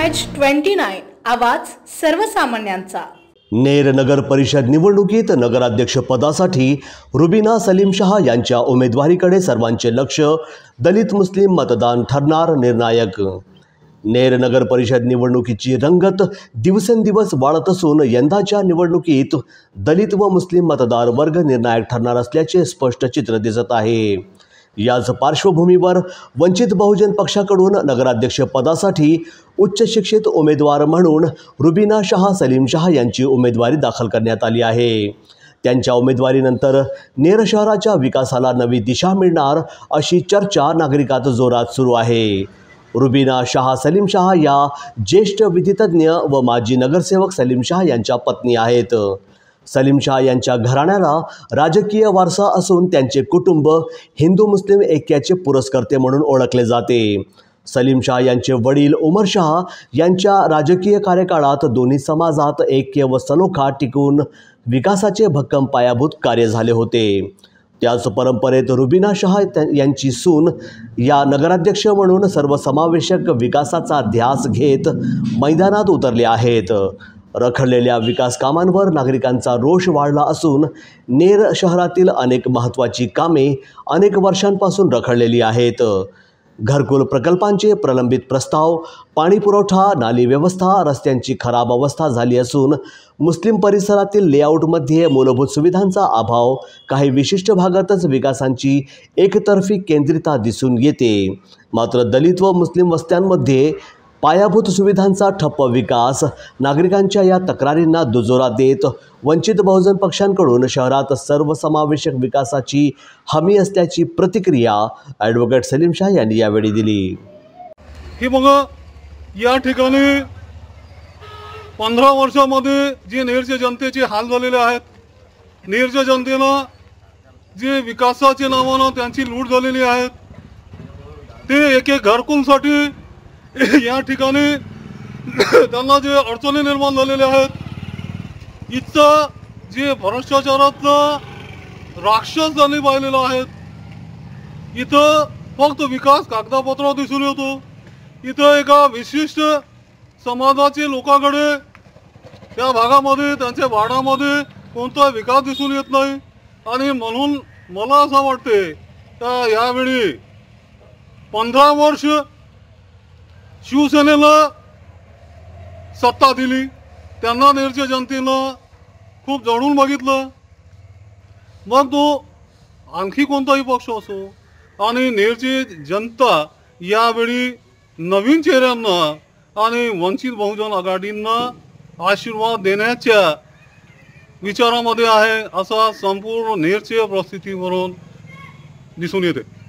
MH29 आवाज सर्वसामान्यांचा। नेर नगर परिषद निवडणुकीत नगराध्यक्ष पदासाठी रुबीना सलीम शाह यांच्या उमेदवारीकडे सर्वांचे लक्ष। दलित मुस्लिम मतदान ठरणार निर्णायक। नेर नगर परिषद निवडणुकीची रंगत दिवसेंदिवस वाढत असून यंदाच्या निवडणुकीत दलित व मुस्लिम मतदार वर्ग निर्णायक ठरणार असल्याचे स्पष्ट चित्र दिसत आहे। याच पार्श्वभूमीवर वंचित बहुजन पक्षाकडून नगराध्यक्ष पदासाठी उच्च शिक्षित उमेदवार म्हणून रुबीना शाह सलीम शाह यांची उमेदवारी दाखल करण्यात आली आहे। त्यांच्या उमेदवारीनंतर नेर शहराच्या विकासाला नवी दिशा मिळणार अशी चर्चा नागरिकात जोरात सुरू आहे। रुबीना शाह सलीम शाह या ज्येष्ठ विधितज्ञ व माजी नगरसेवक सलीम शाह यांच्या पत्नी आहेत। सलीम शाह यांच्या घराण्याला राजकीय वारसा असून त्यांचे कुटुंब हिंदू मुस्लिम ऐक्याचे पुरस्कर्ते म्हणून ओळखले जाते। सलीम शाह यांचे वडील उमर शाह यांच्या राजकीय कार्यकाळात दोन्ही समाजात ऐक्य व सलोखा टिकून विकासाचे भक्कम पायाभूत कार्य झाले होते। त्याच परंपरेत रुबीना शाह यांची सून या नगराध्यक्ष म्हणून सर्वसमावेशक विकासाचा ध्यास घेत मैदानात उतरले आहेत। रखडलेल्या विकास कामांवर नागरिकांचा रोष वाढला असून नेर शहरातील अनेक महत्त्वाची कामे अनेक वर्षांपासून रखडलेली आहेत। घरकुल प्रकल्पांचे प्रलंबित प्रस्ताव, पाणी पुरवठा, नाली व्यवस्था, रस्त्यांची खराब अवस्था झाली असून मुस्लिम परिसरातील लेआउटमध्ये मूलभूत सुविधांचा अभाव, काही विशिष्ट भागातच विकासांची एकतर्फी केंद्रितता दिसून येते। मात्र दलित व मुस्लिम वस्त्यांमध्ये पायाभूत सुविधांचा ठप्प विकास, नागरिकांच्या या तक्रारींना दुजोरा देत वंचित बहुजन पक्षांकडून शहरात सर्वसमावेशक विकासाची हमी असल्याची प्रतिक्रिया ॲडव्होकेट सलीम शाह यांनी यावेळी दिली। ही बघा, या ठिकाणी 15 वर्षामध्ये जे नेरच्या जनतेचे हाल झालेले आहेत, नेरच्या जनतेनं जे विकासाच्या नावानं त्यांची लूट झालेली आहे, ते एक एक घरकुलसाठी या ठिकाणी त्यांना जे अडचणी निर्माण झालेल्या आहेत, इथं जे भ्रष्टाचारातलं राक्षस झाले पाहिलेलं आहेत, इथं फक्त विकास कागदापत्र दिसून येतो। इथं एका विशिष्ट समाजाचे लोकांकडे त्या भागामध्ये त्यांच्या वाड्यामध्ये कोणता विकास दिसून येत नाही। आणि म्हणून मला असं वाटते का यावेळी 15 वर्ष शिवसेनेला सत्ता दिली, त्यांना नेरच्या जनतेनं खूप जवळून बघितलं, मग तो आणखी कोणताही पक्ष असो, आणि नेरची जनता यावेळी नवीन चेहऱ्यांना आणि वंचित बहुजन आघाडींना आशीर्वाद देण्याच्या विचारामध्ये आहे, असा संपूर्ण नेरच्या परिस्थितीवरून दिसून येते।